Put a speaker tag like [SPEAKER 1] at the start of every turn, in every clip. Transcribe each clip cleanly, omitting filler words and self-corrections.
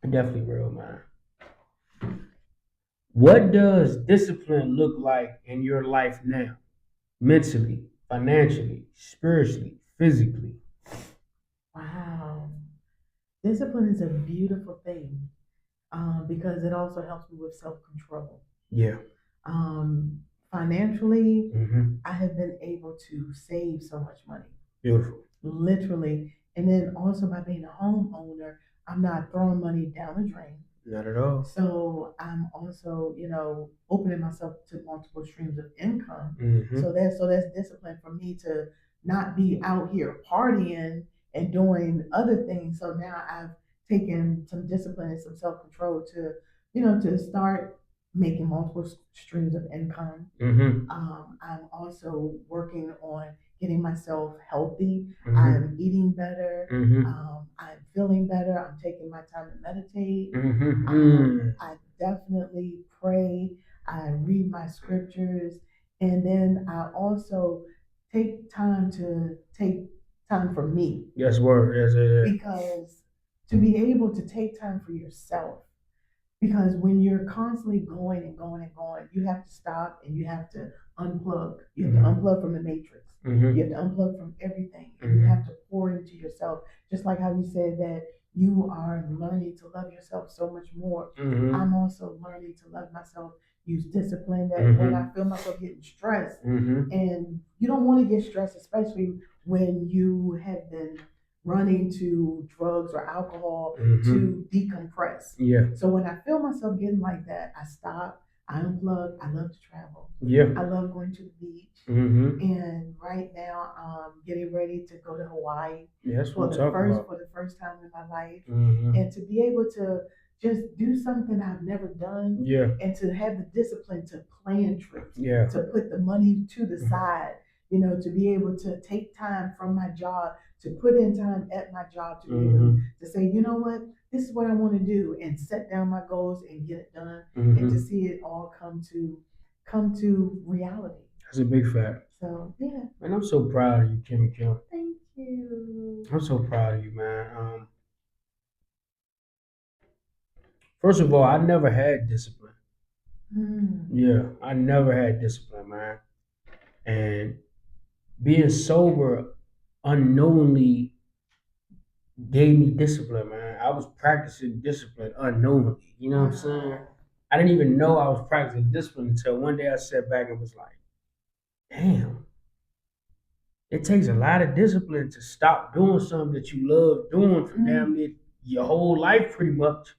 [SPEAKER 1] Definitely real, man. What does discipline look like in your life now? Mentally, financially, spiritually, physically.
[SPEAKER 2] Wow. Discipline is a beautiful thing because it also helps me with self control.
[SPEAKER 1] Yeah.
[SPEAKER 2] Um, Financially,
[SPEAKER 1] Hmm.
[SPEAKER 2] I have been able to save so much money,
[SPEAKER 1] Beautiful.
[SPEAKER 2] literally. And then also by being a homeowner, I'm not throwing money down the drain.
[SPEAKER 1] Not at all.
[SPEAKER 2] So I'm also, opening myself to multiple streams of income.
[SPEAKER 1] Hmm.
[SPEAKER 2] So that's discipline for me to not be out here partying and doing other things. So now I've taken some discipline and some self control to, to start making multiple streams of income.
[SPEAKER 1] Hmm.
[SPEAKER 2] I'm also working on getting myself healthy.
[SPEAKER 1] Hmm.
[SPEAKER 2] I'm eating better.
[SPEAKER 1] Hmm.
[SPEAKER 2] I'm feeling better. I'm taking my time to meditate.
[SPEAKER 1] Hmm.
[SPEAKER 2] I definitely pray. I read my scriptures. And then I also take time for me
[SPEAKER 1] Yes, word. Yes, yes,
[SPEAKER 2] because to be able to take time for yourself because when you're constantly going and going and going, you have to stop and you have to unplug. You have to
[SPEAKER 1] yes.
[SPEAKER 2] unplug from the matrix. You
[SPEAKER 1] Hmm.
[SPEAKER 2] have to unplug from everything and you have
[SPEAKER 1] Hmm.
[SPEAKER 2] to pour into yourself. Just like how you said that you are learning to love yourself so much more.
[SPEAKER 1] Hmm.
[SPEAKER 2] I'm also learning to love myself, use discipline that when I
[SPEAKER 1] Hmm.
[SPEAKER 2] feel myself getting stressed,
[SPEAKER 1] Hmm.
[SPEAKER 2] and you don't want to get stressed, especially when you have been running to drugs or alcohol
[SPEAKER 1] Hmm.
[SPEAKER 2] to decompress.
[SPEAKER 1] Yeah.
[SPEAKER 2] So when I feel myself getting like that, I stop, I unplug. I love to travel.
[SPEAKER 1] Yeah.
[SPEAKER 2] I love going to the beach.
[SPEAKER 1] Hmm.
[SPEAKER 2] And right now, I'm getting ready to go to Hawaii
[SPEAKER 1] Yeah, that's what I'm talking about.
[SPEAKER 2] for the first time in my life,
[SPEAKER 1] Hmm.
[SPEAKER 2] and to be able to just do something I've never done,
[SPEAKER 1] Yeah.
[SPEAKER 2] and to have the discipline to plan trips,
[SPEAKER 1] Yeah.
[SPEAKER 2] to put the money to the side, to be able to take time from my job, to put in time at my job, to be able
[SPEAKER 1] Hmm.
[SPEAKER 2] to say, you know what, this is what I want to do, and set down my goals and get it done, and to
[SPEAKER 1] Hmm.
[SPEAKER 2] see it all come to reality.
[SPEAKER 1] That's a big fact.
[SPEAKER 2] So yeah,
[SPEAKER 1] Man, I'm so proud of you, Kim Kim.
[SPEAKER 2] thank you.
[SPEAKER 1] I'm so proud of you, man. First of all, I never had discipline.
[SPEAKER 2] Hmm.
[SPEAKER 1] Yeah, I never had discipline, man. And being sober unknowingly gave me discipline, man. I was practicing discipline unknowingly. You know what I'm saying?
[SPEAKER 2] Wow.
[SPEAKER 1] I didn't even know I was practicing discipline until one day I sat back and was like, damn, it takes a lot of discipline to stop doing something that you love doing for damn
[SPEAKER 2] Mm.
[SPEAKER 1] near your whole life, pretty much.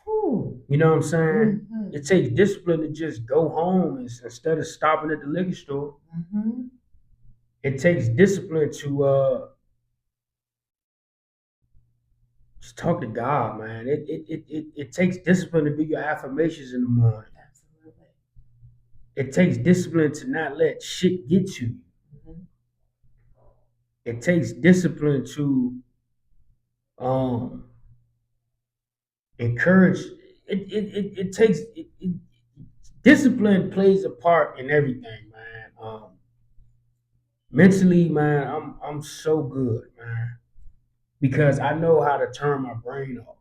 [SPEAKER 2] Whew.
[SPEAKER 1] You know what I'm saying?
[SPEAKER 2] Mm-hmm.
[SPEAKER 1] It takes discipline to just go home instead of stopping at the liquor store.
[SPEAKER 2] Mm-hmm.
[SPEAKER 1] It takes discipline to just talk to God, man. It takes discipline to do your affirmations in the morning.
[SPEAKER 2] Absolutely.
[SPEAKER 1] It takes discipline to not let shit get to you.
[SPEAKER 2] Mm-hmm.
[SPEAKER 1] It takes discipline to um encourage. It takes discipline plays a part in everything, man. Mentally, man, I'm so good, man, because I know how to turn my brain off.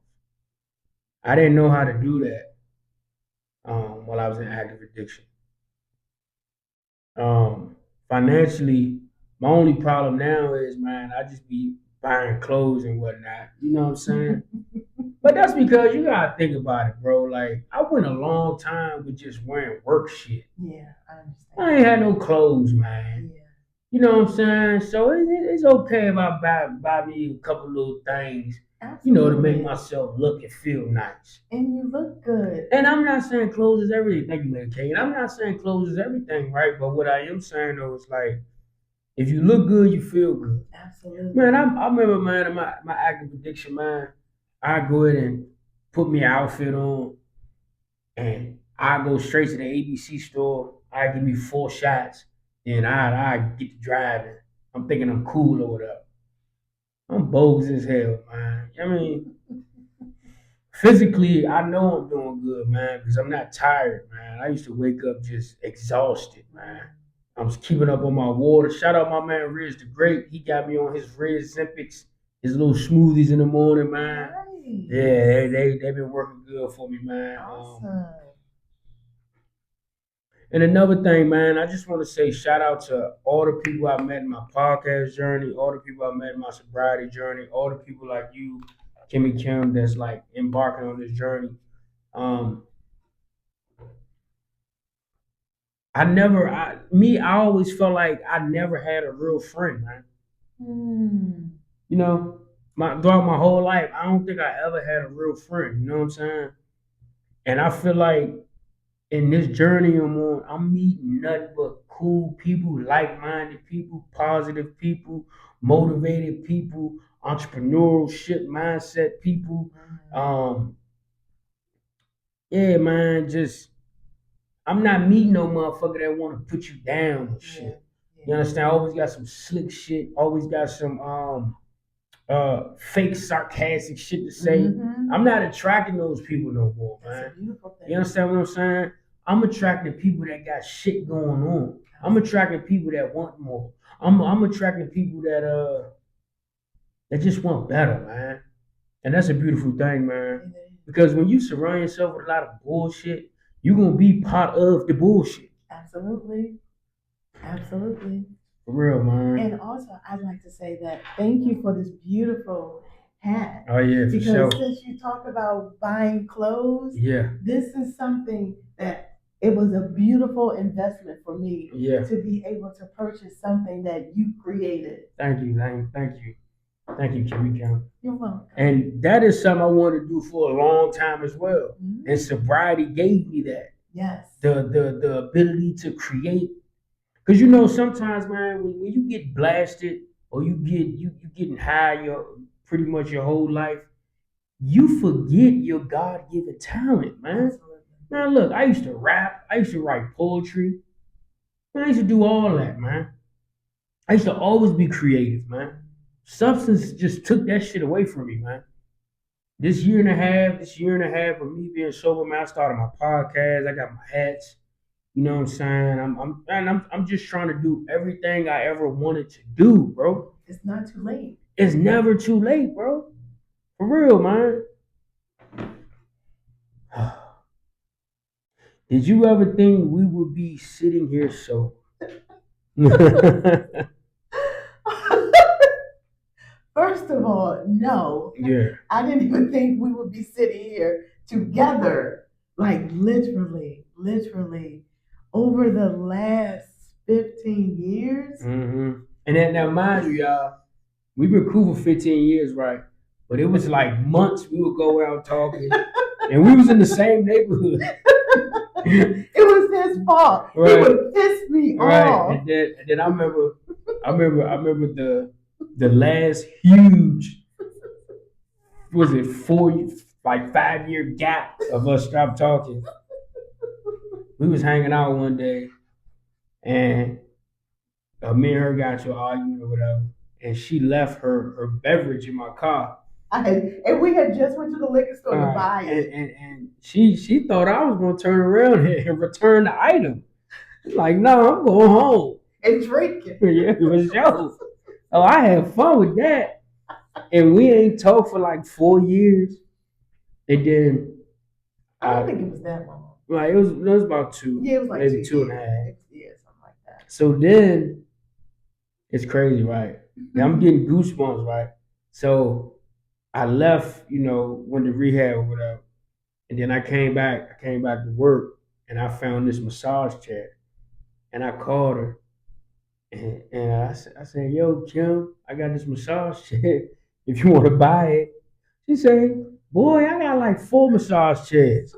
[SPEAKER 1] I didn't know how to do that while I was in active addiction. Um, Financially, my only problem now is, man, I just be buying clothes and whatnot. You know what I'm saying? But that's because you gotta think about it, bro. Like I went a long time with just wearing work shit.
[SPEAKER 2] Yeah, I
[SPEAKER 1] I
[SPEAKER 2] understand.
[SPEAKER 1] ain't had no clothes, man.
[SPEAKER 2] Yeah.
[SPEAKER 1] You know what I'm saying? So it's okay if I buy me a couple little things, to make
[SPEAKER 2] Absolutely.
[SPEAKER 1] myself look and feel nice.
[SPEAKER 2] And you look good.
[SPEAKER 1] And I'm not saying clothes is everything. Thank you, Lady K. And I'm not saying clothes is everything, right? But what I am saying though is like, if you look good, you feel good.
[SPEAKER 2] Absolutely.
[SPEAKER 1] Man, I remember, man, in my active addiction, man, I go ahead and put me an outfit on, and I go straight to the ABC store. I give me 4 shots, and I get to driving. I'm thinking I'm cool or whatever. I'm bogus as hell, man. I mean, physically, I know I'm doing good, man, because I'm not tired, man. I used to wake up just exhausted, man. I was keeping up on my water. Shout out my man Riz the Great. He got me on his Riz Zimpics, his little smoothies in the morning, man. Yeah,
[SPEAKER 2] Nice.
[SPEAKER 1] they've been working good for me, man.
[SPEAKER 2] Awesome.
[SPEAKER 1] And another thing, man, I just want to say shout out to all the people I met in my podcast journey, all the people I met in my sobriety journey, all the people like you, Kimmy Kim, that's like embarking on this journey. Um, I always felt like I never had a real friend, man.
[SPEAKER 2] Hmm.
[SPEAKER 1] You know, throughout my whole life, I don't think I ever had a real friend. You know what I'm saying? And I feel like in this journey I'm on, I'm meeting nothing but cool people, like-minded people, positive people, motivated people, entrepreneurship mindset people. Um, yeah, man, just I'm not meeting no motherfucker that want to put you down and
[SPEAKER 2] Yeah.
[SPEAKER 1] shit. You
[SPEAKER 2] Yeah.
[SPEAKER 1] understand? I always got some slick shit. Always got some fake sarcastic shit to say. I'm not attracting those people no more,
[SPEAKER 2] That's a
[SPEAKER 1] man.
[SPEAKER 2] beautiful thing.
[SPEAKER 1] You understand what I'm saying? I'm attracting people that got shit going on. I'm attracting people that want more. I'm attracting people that just want better, man. And that's a beautiful thing, man. Because when you surround yourself with a lot of bullshit, you're gonna be part of the bullshit.
[SPEAKER 2] Absolutely. Absolutely.
[SPEAKER 1] For real, man.
[SPEAKER 2] And also, I'd like to say that thank you for this beautiful hat.
[SPEAKER 1] Oh yeah, for
[SPEAKER 2] Because
[SPEAKER 1] sure.
[SPEAKER 2] since you talk about buying clothes,
[SPEAKER 1] Yeah,
[SPEAKER 2] this is something that it was a beautiful investment for me
[SPEAKER 1] yeah.
[SPEAKER 2] to be able to purchase something that you created.
[SPEAKER 1] Thank you, Lane. Thank you, Kimmy Kim.
[SPEAKER 2] You're welcome.
[SPEAKER 1] And that is something I wanted to do for a long time as well.
[SPEAKER 2] Mhm.
[SPEAKER 1] And sobriety gave me that.
[SPEAKER 2] Yes.
[SPEAKER 1] The ability to create. Because you know, sometimes, man, when you get blasted or you getting high your pretty much your whole life, you forget your God given talent, man.
[SPEAKER 2] Absolutely.
[SPEAKER 1] Man, look, I used to rap, I used to write poetry, man, I used to do all that, man. I used to always be creative, man. Substance just took that shit away from me, man. This year and a half of me being sober, man, I started my podcast. I got my hats. You know what I'm saying? I'm just trying to do everything I ever wanted to do, bro.
[SPEAKER 2] It's not too late.
[SPEAKER 1] It's never too late, bro. For real, man. Did you ever think we would be sitting here so?
[SPEAKER 2] First of all, no.
[SPEAKER 1] Yeah.
[SPEAKER 2] I didn't even think we would be sitting here together. Like literally, over the last 15 years.
[SPEAKER 1] Mm-hmm. And then now, mind you, y'all, we've been cool for 15 years, right? But it was like months we would go around talking, and we was in the same neighborhood.
[SPEAKER 2] It was his fault. Right. He would piss me off.
[SPEAKER 1] And then I remember the last huge, was it 5 year gap of us stopped talking. We was hanging out one day, and me and her got into an argument or whatever, and she left her beverage in my car.
[SPEAKER 2] And we had just went to the liquor store to buy it.
[SPEAKER 1] And she thought I was gonna turn around and return the item. Like, no, I'm going home.
[SPEAKER 2] And drinking.
[SPEAKER 1] Yeah, for sure. Oh, I had fun with that. And we ain't talked for like 4 years. And then
[SPEAKER 2] I don't think it was that long.
[SPEAKER 1] Like it was about two.
[SPEAKER 2] Yeah, it was like
[SPEAKER 1] maybe
[SPEAKER 2] 2
[SPEAKER 1] 2 and a half.
[SPEAKER 2] Yeah, something like that.
[SPEAKER 1] So then it's crazy, right? Now I'm getting goosebumps, right? So I left, went to rehab or whatever. And then I came back to work, and I found this massage chair. And I called her, and I said, yo, Kim, I got this massage chair. If you want to buy it. She said, boy, I got like 4 massage chairs.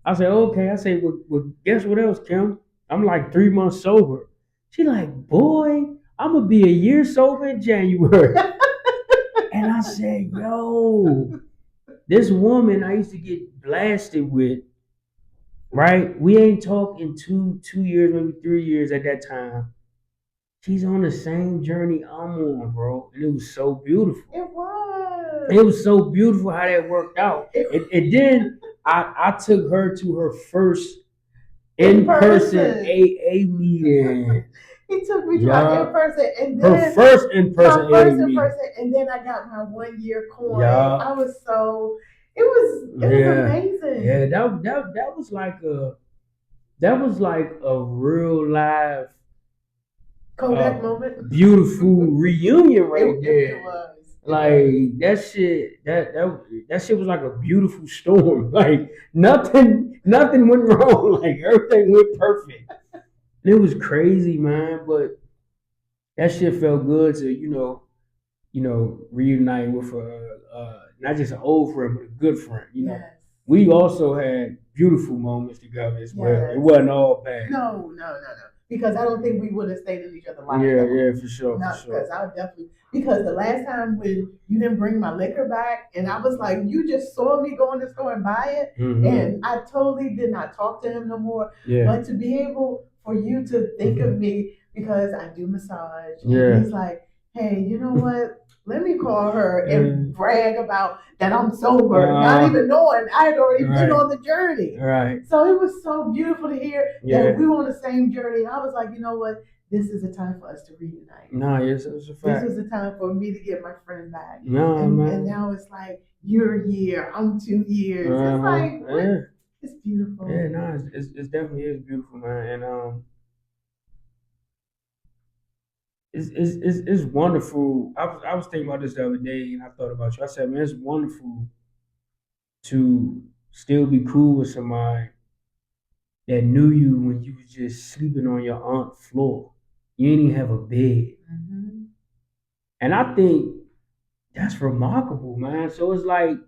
[SPEAKER 1] I said, okay. I said, well, guess what else, Kim? I'm like 3 months sober. She like, boy, I'm going to be a year sober in January. And I said, yo, this woman I used to get blasted with, right? We ain't talked in two years, maybe 3 years at that time. She's on the same journey I'm on, bro. And it was so beautiful.
[SPEAKER 2] It was.
[SPEAKER 1] It was so beautiful how that worked out. And then I took her to her first in person AA meeting.
[SPEAKER 2] He took me to my in person, and
[SPEAKER 1] Her
[SPEAKER 2] then
[SPEAKER 1] first in person
[SPEAKER 2] my first
[SPEAKER 1] AA
[SPEAKER 2] in
[SPEAKER 1] meeting.
[SPEAKER 2] person, and then I got my 1 year coin.
[SPEAKER 1] Yeah.
[SPEAKER 2] I was so it was amazing.
[SPEAKER 1] Yeah, that was like a real live
[SPEAKER 2] Kodak moment.
[SPEAKER 1] beautiful reunion right there.
[SPEAKER 2] It was.
[SPEAKER 1] Like that shit was like a beautiful storm. Like nothing went wrong. Like everything went perfect. It was crazy, man. But that shit felt good to reunite with not just an old friend but a good friend.
[SPEAKER 2] Yes.
[SPEAKER 1] We also had beautiful moments together as well. It wasn't all bad.
[SPEAKER 2] No. Because I don't think we would have stayed in each other's lives.
[SPEAKER 1] Yeah, for sure.
[SPEAKER 2] Not because I would definitely because the last time when you didn't bring my liquor back and I was like, you just saw me go in the store and buy it, and I totally did not talk to him no more. Yeah. But to be able for you to think of me because I do massage, and he's like, hey, you know what? Let me call her and brag about that I'm sober, not even knowing I had already been on the journey. Right. So it was so beautiful to hear that we were on the same journey. And I was like, you know what? This is a time for us to reunite.
[SPEAKER 1] No, yes, it was a fact.
[SPEAKER 2] This was a time for me to get my friend back. No, and now it's like you're a year, I'm 2 years. It's like it's beautiful.
[SPEAKER 1] Yeah, no, it's definitely is beautiful, man. And it's wonderful. I was thinking about this the other day, and I thought about you. I said, man, it's wonderful to still be cool with somebody that knew you when you was just sleeping on your aunt's floor. You didn't even have a bed. And I think that's remarkable, man. So it's like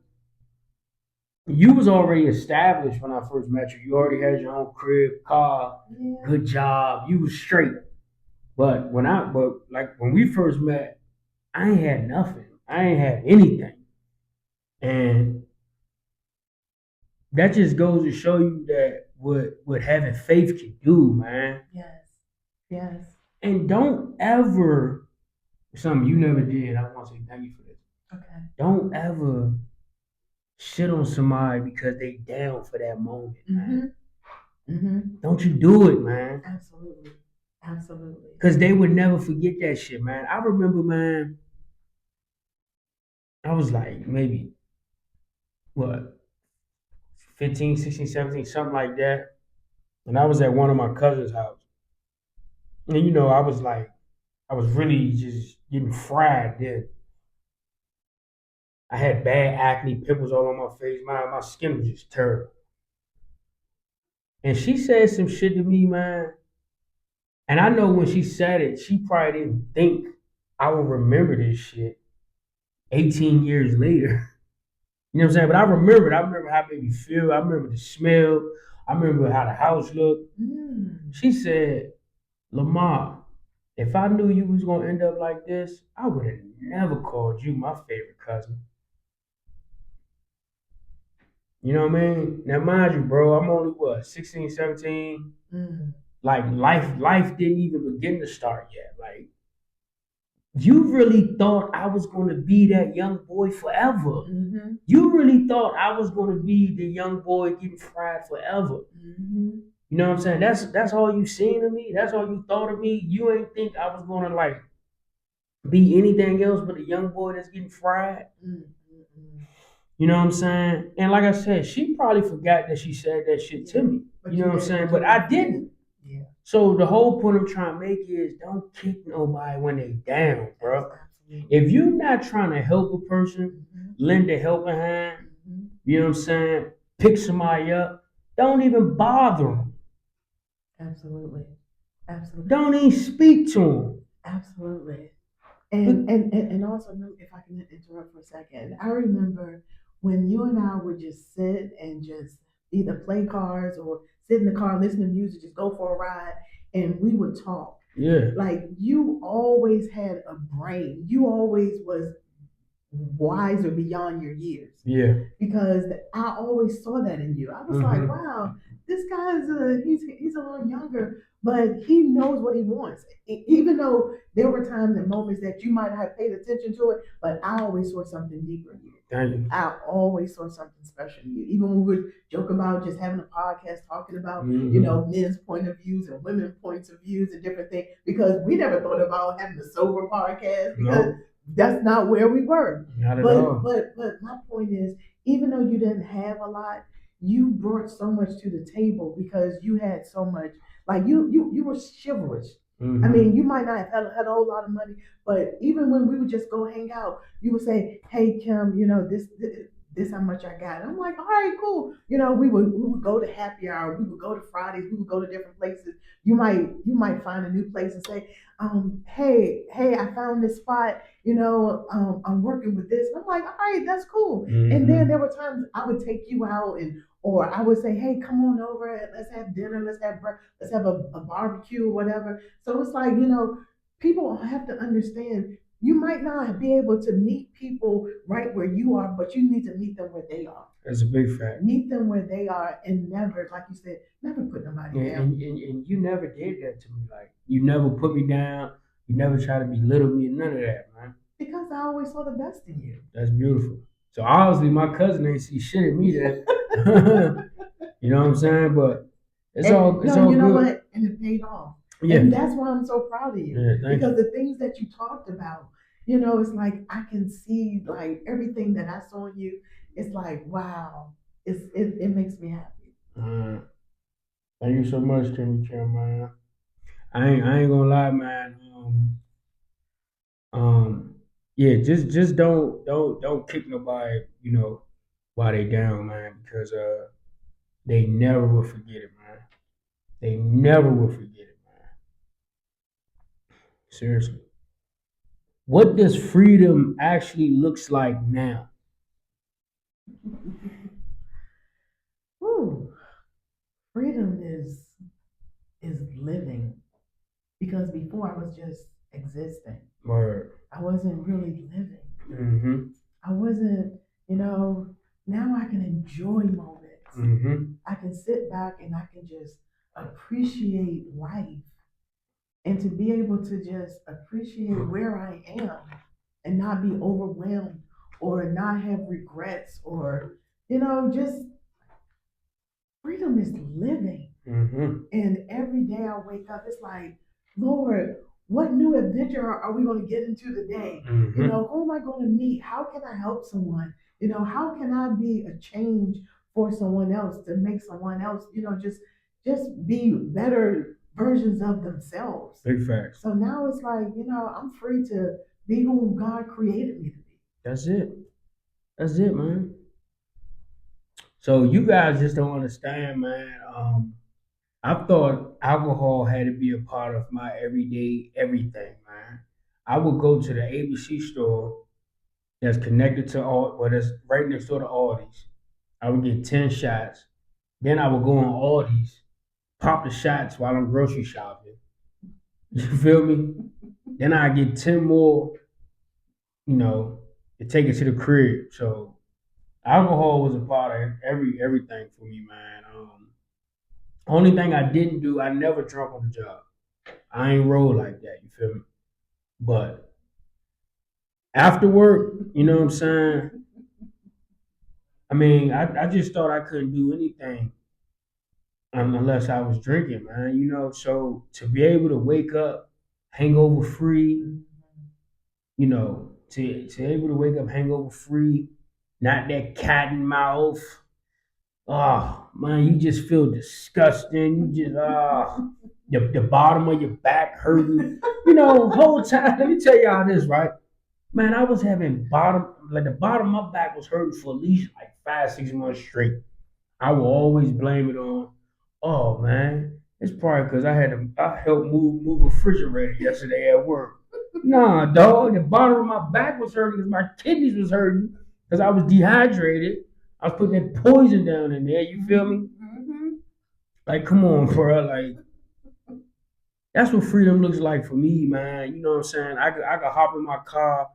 [SPEAKER 1] you was already established when I first met you. You already had your own crib, car, good job. You was straight. But when we first met, I ain't had nothing. I ain't had anything. And that just goes to show you that what having faith can do, man.
[SPEAKER 2] Yes.
[SPEAKER 1] And don't ever something you never did. I want to say thank you for this.
[SPEAKER 2] Okay.
[SPEAKER 1] Don't ever shit on somebody because they down for that moment, man. Don't you do it, man.
[SPEAKER 2] Absolutely.
[SPEAKER 1] Because they would never forget that shit, man. I remember, man, I was like maybe, what, 15, 16, 17, something like that. And I was at one of my cousin's house. And, I was really just getting fried then. I had bad acne, pimples all on my face. My skin was just terrible. And she said some shit to me, man. And I know when she said it, she probably didn't think I would remember this shit 18 years later. You know what I'm saying? But I remember it. I remember how it made me feel. I remember the smell. I remember how the house looked. She said, Lamar, if I knew you was going to end up like this, I would have never called you my favorite cousin. You know what I mean? Now, mind you, bro, I'm only, 16, 17? Like, life didn't even begin to start yet. Like, you really thought I was going to be that young boy forever. You really thought I was going to be the young boy getting fried forever. You know what I'm saying? That's all you seen of me. That's all you thought of me. You ain't think I was going to like be anything else but a young boy that's getting fried. You know what I'm saying? And like I said, she probably forgot that she said that shit to me. You know what I'm saying? But I didn't.
[SPEAKER 2] Yeah.
[SPEAKER 1] So the whole point I'm trying to make is don't kick nobody when they down, bro. If you're not trying to help a person, lend a helping hand, you know what I'm saying? Pick somebody up, don't even bother them.
[SPEAKER 2] Absolutely.
[SPEAKER 1] Don't even speak to them.
[SPEAKER 2] Absolutely. And also, if I can interrupt for a second, I remember when you and I would just sit and just either play cards or sit in the car, listen to music, just go for a ride, and we would talk.
[SPEAKER 1] Yeah.
[SPEAKER 2] Like you always had a brain. You always was wiser beyond your years.
[SPEAKER 1] Yeah.
[SPEAKER 2] Because I always saw that in you. I was like, wow, this guy's he's a little younger, but he knows what he wants. Even though there were times and moments that you might not have paid attention to it, but I always saw something deeper in you.
[SPEAKER 1] Thank you.
[SPEAKER 2] I always saw something special in you. Even when we would joke about just having a podcast talking about, men's point of views and women's points of views and different things, because we never thought about having a sober podcast because no, that's not where we were.
[SPEAKER 1] Not at all.
[SPEAKER 2] But my point is, even though you didn't have a lot, you brought so much to the table because you had so much. Like you were chivalrous. I mean, you might not have had a whole lot of money, but even when we would just go hang out, you would say, "Hey Kim, this how much I got." And I'm like, "All right, cool." We would go to happy hour, we would go to Fridays, we would go to different places. You might find a new place and say, hey, I found this spot. I'm working with this. And I'm like, "All right, that's cool." And then there were times I would take you out or I would say, "Hey, come on over and let's have dinner, let's have a barbecue or whatever." So it's like, people have to understand you might not be able to meet people right where you are, but you need to meet them where they are.
[SPEAKER 1] That's a big fact.
[SPEAKER 2] Meet them where they are and never, like you said, never put nobody down.
[SPEAKER 1] And you never did that to me. Like, you never put me down. You never try to belittle me. None of that, man.
[SPEAKER 2] Because I always saw the best in you.
[SPEAKER 1] That's beautiful. So obviously my cousin ain't see shit in me then. You know what I'm saying? But it's all
[SPEAKER 2] you
[SPEAKER 1] good.
[SPEAKER 2] Know what? And it paid off. Yeah. And that's why I'm so proud of you.
[SPEAKER 1] Yeah,
[SPEAKER 2] because the things that you talked about, it's like I can see like everything that I saw in you. It's like, wow. It makes me happy.
[SPEAKER 1] Thank you so much, Kim, man. I ain't gonna lie, man. Yeah, just don't kick nobody, while they down, man, because they never will forget it, man. They never will forget it, man. Seriously. What does freedom actually looks like now?
[SPEAKER 2] Ooh, freedom is living. Because before I was just existing.
[SPEAKER 1] Word.
[SPEAKER 2] I wasn't really living.
[SPEAKER 1] Mm-hmm.
[SPEAKER 2] I wasn't, now I can enjoy moments.
[SPEAKER 1] Mm-hmm.
[SPEAKER 2] I can sit back and I can just appreciate life and to be able to just appreciate where I am and not be overwhelmed or not have regrets or, just freedom is living.
[SPEAKER 1] Mm-hmm.
[SPEAKER 2] And every day I wake up, it's like, Lord, what new adventure are we going to get into today?
[SPEAKER 1] Mm-hmm.
[SPEAKER 2] Who am I going to meet? How can I help someone? How can I be a change for someone else to make someone else, just be better versions of themselves.
[SPEAKER 1] Big facts.
[SPEAKER 2] So now it's like, I'm free to be who God created me to be.
[SPEAKER 1] That's it. That's it, man. So you guys just don't understand, man. I thought alcohol had to be a part of my everyday everything, man. I would go to the ABC store that's connected to all, well, that's right next door to Aldi's. I would get 10 shots. Then I would go on Aldi's, pop the shots while I'm grocery shopping. You feel me? Then I get 10 more, to take it to the crib. So alcohol was a part of everything for me, man. Only thing I didn't do, I never drunk on the job. I ain't roll like that, you feel me? But after work, you know what I'm saying? I mean, I just thought I couldn't do anything unless I was drinking, man. So to be able to wake up hangover free, to able to wake up hangover free, not that cat and mouth. Oh man, you just feel disgusting. You just the bottom of your back hurting. Whole time. Let me tell y'all this, right? Man, I was having the bottom of my back was hurting for at least like 5, 6 months straight. I will always blame it on, oh man, it's probably because I helped move a refrigerator yesterday at work. Nah, dog, the bottom of my back was hurting because my kidneys was hurting because I was dehydrated. I was putting that poison down in there. You feel me? Mm-hmm. Like, come on, bro. Like, that's what freedom looks like for me, man. You know what I'm saying? I could hop in my car.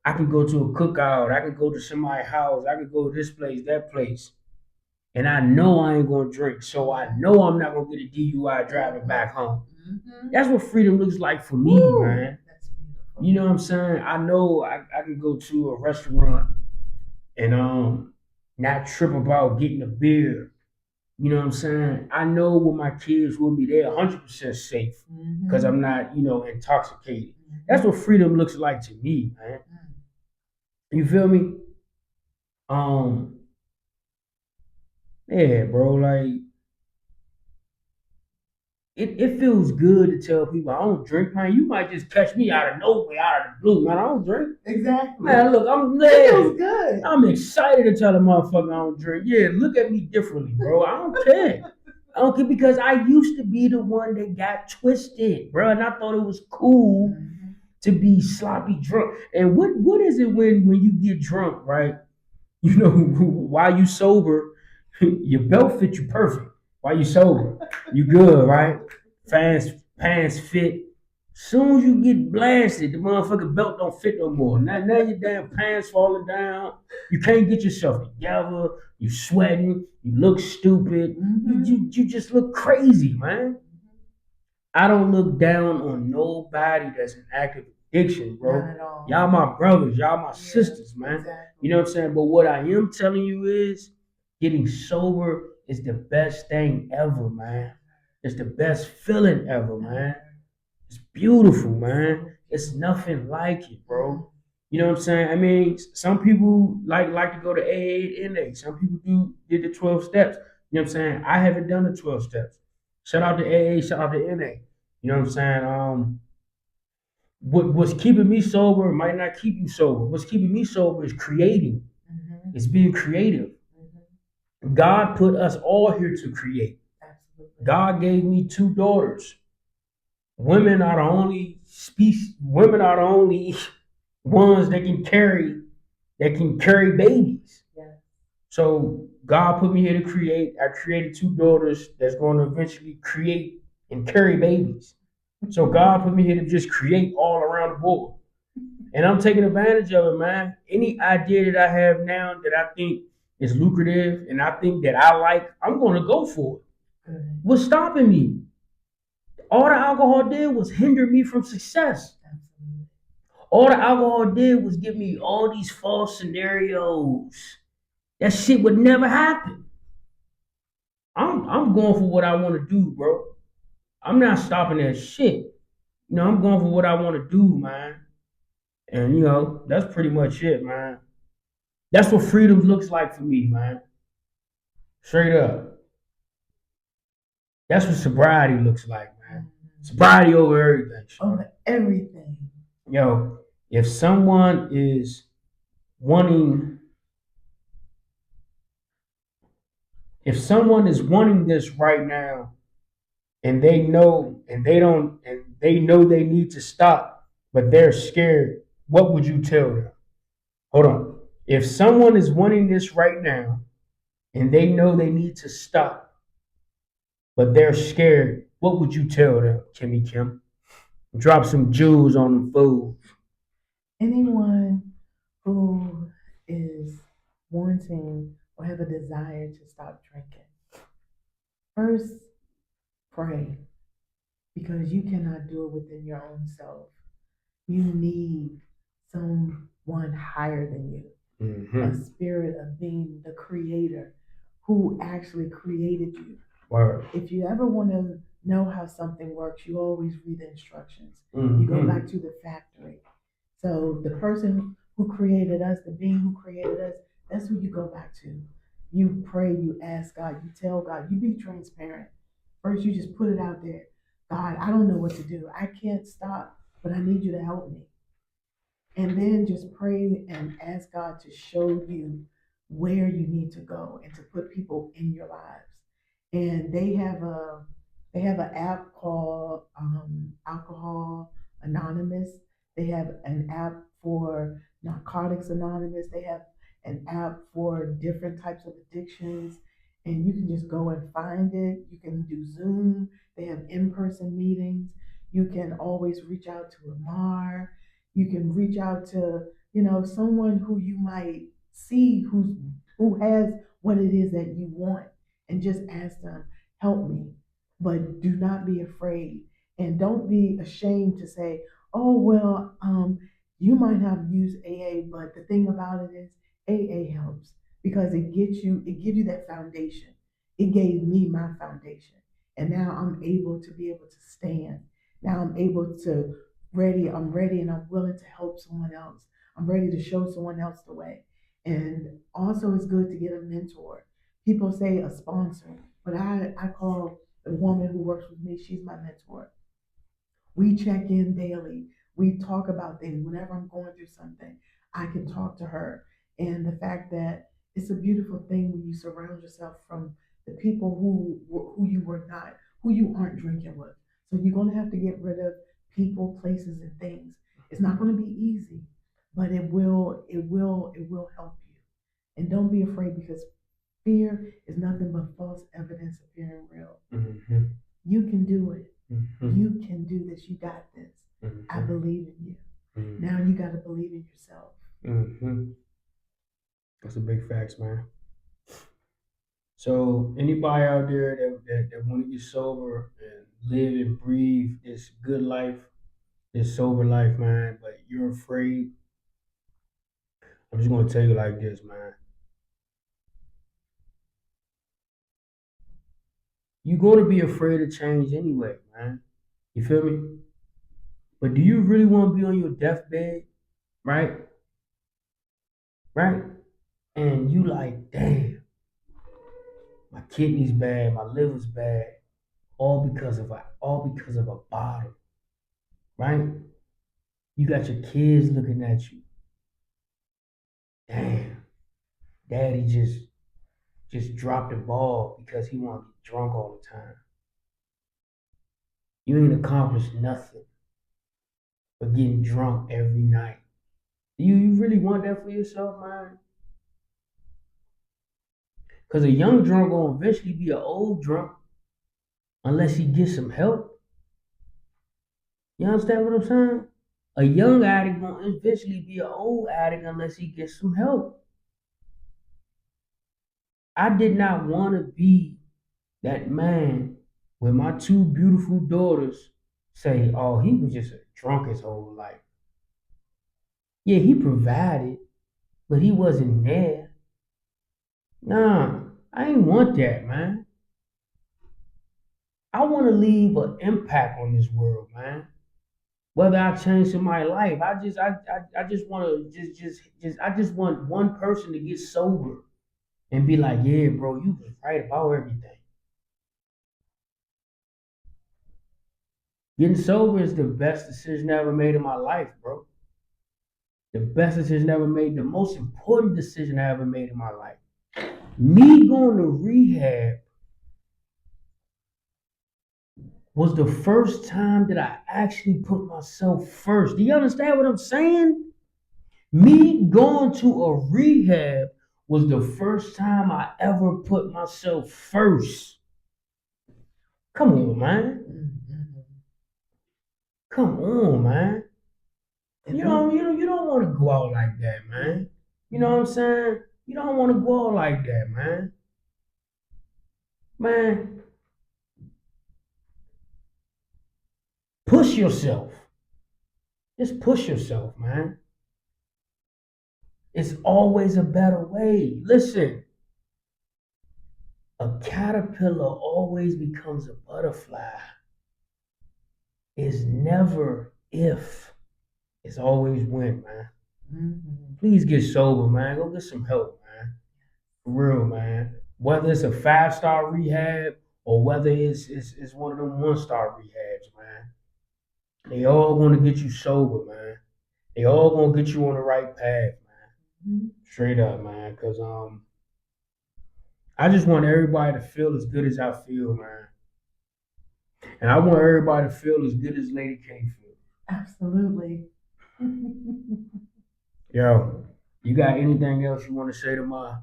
[SPEAKER 1] I could go to a cookout. I could go to somebody's house. I could go to this place, that place, and I know I ain't gonna drink, so I know I'm not gonna get a DUI driving back home.
[SPEAKER 2] Mm-hmm.
[SPEAKER 1] That's what freedom looks like for me,
[SPEAKER 2] Woo!
[SPEAKER 1] man.
[SPEAKER 2] That's beautiful.
[SPEAKER 1] You know what I'm saying? I know I can go to a restaurant and not trip about getting a beer. You know what I'm saying? I know when my kids will be there 100% safe because
[SPEAKER 2] Mm-hmm.
[SPEAKER 1] I'm not, intoxicated. That's
[SPEAKER 2] Mm-hmm.
[SPEAKER 1] what freedom looks like to me, man. You feel me? Um, yeah, bro. Like it feels good to tell people I don't drink, man. You might just catch me out of nowhere, out of the blue, man. I don't drink.
[SPEAKER 2] Exactly.
[SPEAKER 1] Man, look, I'm
[SPEAKER 2] It feels
[SPEAKER 1] there.
[SPEAKER 2] good.
[SPEAKER 1] I'm excited to tell a motherfucker I don't drink. Yeah, look at me differently, bro. I don't care. I don't care because I used to be the one that got twisted, bro, and I thought it was cool
[SPEAKER 2] Mm-hmm.
[SPEAKER 1] to be sloppy drunk. And what is it when you get drunk, right? While you sober, your belt fit you perfect. While you sober, you good, right? Fast pants fit. Soon as you get blasted, the motherfucking belt don't fit no more. Now your damn pants falling down. You can't get yourself together. You sweating. You look stupid.
[SPEAKER 2] Mm-hmm.
[SPEAKER 1] You just look crazy, man. I don't look down on nobody that's in active addiction,
[SPEAKER 2] Not
[SPEAKER 1] bro.
[SPEAKER 2] at all.
[SPEAKER 1] Y'all my brothers, y'all my
[SPEAKER 2] Yeah,
[SPEAKER 1] sisters, man.
[SPEAKER 2] exactly.
[SPEAKER 1] You know what I'm saying? But what I am telling you is getting sober is the best thing ever, man. It's the best feeling ever, man. It's beautiful, man. It's nothing like it, bro. You know what I'm saying? I mean, some people like to go to AA and NA. Some people did the 12 steps. You know what I'm saying? I haven't done the 12 steps. Shout out to AA, shout out to NA. You know what I'm saying? What's keeping me sober might not keep you sober. What's keeping me sober is creating.
[SPEAKER 2] Mm-hmm.
[SPEAKER 1] It's being creative.
[SPEAKER 2] Mm-hmm.
[SPEAKER 1] God put us all here to create.
[SPEAKER 2] Absolutely.
[SPEAKER 1] God gave me two daughters. Women are the only species. Women are the only ones that can carry babies.
[SPEAKER 2] Yeah.
[SPEAKER 1] So God put me here to create. I created two daughters that's going to eventually create and carry babies. So God put me here to just create all around the board. And I'm taking advantage of it, man. Any idea that I have now that I think is lucrative and I think that I like, I'm going to go for it.
[SPEAKER 2] Good.
[SPEAKER 1] What's stopping me? All the alcohol did was hinder me from success.
[SPEAKER 2] Absolutely.
[SPEAKER 1] All the alcohol did was give me all these false scenarios. That shit would never happen. I'm going for what I want to do, bro. I'm not stopping that shit. I'm going for what I want to do, man. And that's pretty much it, man. That's what freedom looks like for me, man. Straight up. That's what sobriety looks like, man. Sobriety over everything.
[SPEAKER 2] Over everything.
[SPEAKER 1] Yo, if someone is wanting, if someone is wanting this right now, and they know, and they don't, and they know they need to stop, but they're scared, what would you tell them? Hold on. If someone is wanting this right now, and they know they need to stop, but they're scared, what would you tell them, Kimmy Kim? Drop some jewels on them fools.
[SPEAKER 2] Anyone who is wanting or have a desire to stop drinking, first pray because you cannot do it within your own self. You need someone higher than you, a spirit of being the creator who actually created you.
[SPEAKER 1] Word.
[SPEAKER 2] If you ever want to know how something works, you always read the instructions.
[SPEAKER 1] Mm-hmm.
[SPEAKER 2] You go back to the factory. So the person who created us, the being who created us, that's who you go back to. You pray, you ask God, you tell God, you be transparent. First, you just put it out there. God, I don't know what to do. I can't stop, but I need you to help me. And then just pray and ask God to show you where you need to go and to put people in your lives. And they have an app called Alcohol Anonymous. They have an app for Narcotics Anonymous. They have an app for different types of addictions. And you can just go and find it. You can do Zoom. They have in-person meetings. You can always reach out to Amar. You can reach out to someone who you might see who has what it is that you want, and just ask them, help me. But do not be afraid, and don't be ashamed to say, oh, well, you might have used AA, but the thing about it is AA helps because it gives you that foundation. It gave me my foundation. And now I'm able to be able to stand. Now I'm ready and I'm willing to help someone else. I'm ready to show someone else the way. And also it's good to get a mentor. People say a sponsor, but I call the woman who works with me, she's my mentor. We check in daily. We talk about things. Whenever I'm going through something, I can talk to her. And the fact that it's a beautiful thing when you surround yourself from the people who you aren't drinking with. So you're going to have to get rid of people, places, and things. It's not going to be easy, but it will help you. And don't be afraid because fear is nothing but false evidence appearing real.
[SPEAKER 1] Mm-hmm.
[SPEAKER 2] You can do it.
[SPEAKER 1] Mm-hmm.
[SPEAKER 2] You can do this. You got this. I
[SPEAKER 1] Mm-hmm.
[SPEAKER 2] believe in you.
[SPEAKER 1] Mm-hmm.
[SPEAKER 2] Now you got to believe in yourself.
[SPEAKER 1] Mm-hmm. That's a big facts, man. So anybody out there that want to get sober and live and breathe this good life, this sober life, man, but you're afraid, I'm just gonna tell you like this, man. You're gonna be afraid of change anyway, man. You feel me? But do you really want to be on your deathbed, right? Right? And you like, damn, my kidney's bad, my liver's bad, all because of a bottle, right? You got your kids looking at you. Damn, daddy just dropped the ball because he want to get drunk all the time. You ain't accomplished nothing but getting drunk every night. Do you really want that for yourself, man? Because a young drunk gonna eventually be an old drunk unless he gets some help. You understand what I'm saying? A young addict gonna eventually be an old addict unless he gets some help. I did not want to be that man when my two beautiful daughters say, oh, he was just a drunk his whole life. Yeah, he provided, but he wasn't there. Nah, I ain't want that, man. I want to leave an impact on this world, man. Whether I change somebody's life, I just want to I just want one person to get sober and be like, yeah, bro, you was right about everything. Getting sober is the best decision I ever made in my life, bro. The best decision I ever made, the most important decision I ever made in my life. Me going to rehab was the first time that I actually put myself first. Do you understand what I'm saying? Me going to a rehab was the first time I ever put myself first. Come on, man.
[SPEAKER 2] Mm-hmm.
[SPEAKER 1] Come on, man.
[SPEAKER 2] And don't,
[SPEAKER 1] You don't want to go out like that, man. You know what I'm saying? You don't want to go out like that, man. Man, push yourself. Just push yourself, man. It's always a better way. Listen, a caterpillar always becomes a butterfly. It's never if, it's always when, man.
[SPEAKER 2] mm-hmm.
[SPEAKER 1] Please get sober, man. Go get some help, man. For real, man. Whether it's a 5-star rehab or whether it's one of them 1-star rehabs, man. They all gonna get you sober, man. They all gonna get you on the right path, man.
[SPEAKER 2] Mm-hmm.
[SPEAKER 1] Straight up, man. Cause I just want everybody to feel as good as I feel, man. And I want everybody to feel as good as Lady K feels.
[SPEAKER 2] Absolutely.
[SPEAKER 1] Yo, you got anything else you want to say to my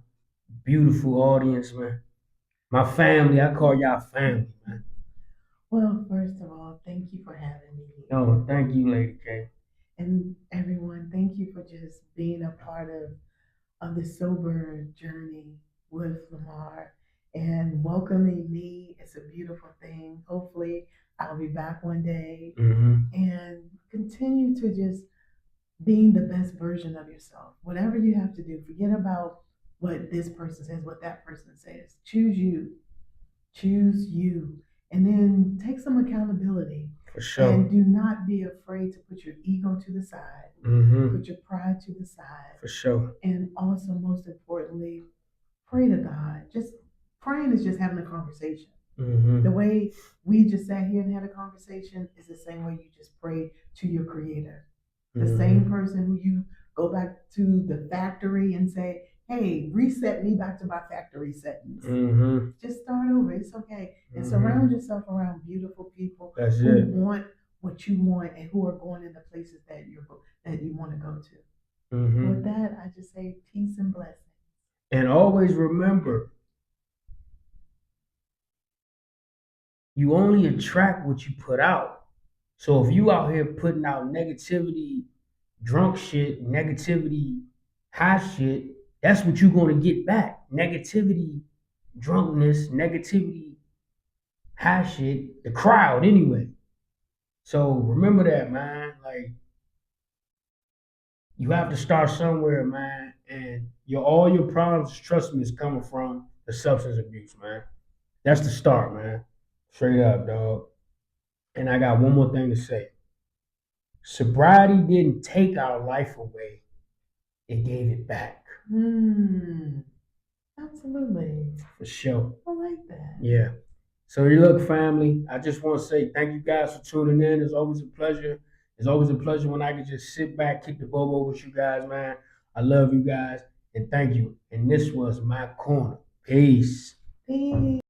[SPEAKER 1] beautiful audience, man? My family, I call y'all family, man.
[SPEAKER 2] Well, first of all, thank you for having me here.
[SPEAKER 1] No, thank you, Lady K.
[SPEAKER 2] And everyone, thank you for just being a part of the sober journey with Lamar and welcoming me. It's a beautiful thing. Hopefully, I'll be back one day
[SPEAKER 1] Mm-hmm.
[SPEAKER 2] and continue to just being the best version of yourself. Whatever you have to do, forget about what this person says, what that person says. Choose you, and then take some accountability.
[SPEAKER 1] For
[SPEAKER 2] And
[SPEAKER 1] sure.
[SPEAKER 2] do not be afraid to put your ego to the side,
[SPEAKER 1] Mm-hmm.
[SPEAKER 2] put your pride to the side,
[SPEAKER 1] For sure.
[SPEAKER 2] and also, most importantly, pray to God. Just praying is just having a conversation. The
[SPEAKER 1] Mm-hmm.
[SPEAKER 2] way we just sat here and had a conversation is the same way you just pray to your creator. The same
[SPEAKER 1] Mm-hmm.
[SPEAKER 2] person who you go back to the factory and say, hey, reset me back to my factory settings.
[SPEAKER 1] Mm-hmm.
[SPEAKER 2] Just start over. It's okay. And surround
[SPEAKER 1] Mm-hmm.
[SPEAKER 2] yourself around beautiful people
[SPEAKER 1] That's
[SPEAKER 2] who
[SPEAKER 1] it.
[SPEAKER 2] want what you want and who are going in the places that you want to go to. With
[SPEAKER 1] Mm-hmm.
[SPEAKER 2] that, I just say peace and blessings.
[SPEAKER 1] And always remember, you only attract what you put out. So if you out here putting out negativity, drunk shit, negativity, high shit, that's what you're going to get back. Negativity, drunkenness, negativity, high shit, the crowd anyway. So remember that, man. Like you have to start somewhere, man. And all your problems, trust me, is coming from the substance abuse, man. That's the start, man. Straight up, dog. And I got one more thing to say. Sobriety didn't take our life away, it gave it back.
[SPEAKER 2] Hmm. Absolutely.
[SPEAKER 1] For sure.
[SPEAKER 2] I like that.
[SPEAKER 1] Yeah. So you look, family, I just want to say thank you guys for tuning in. It's always a pleasure. It's always a pleasure when I can just sit back, kick the bobo with you guys, man. I love you guys and thank you. And this was my corner. Peace.
[SPEAKER 2] Peace.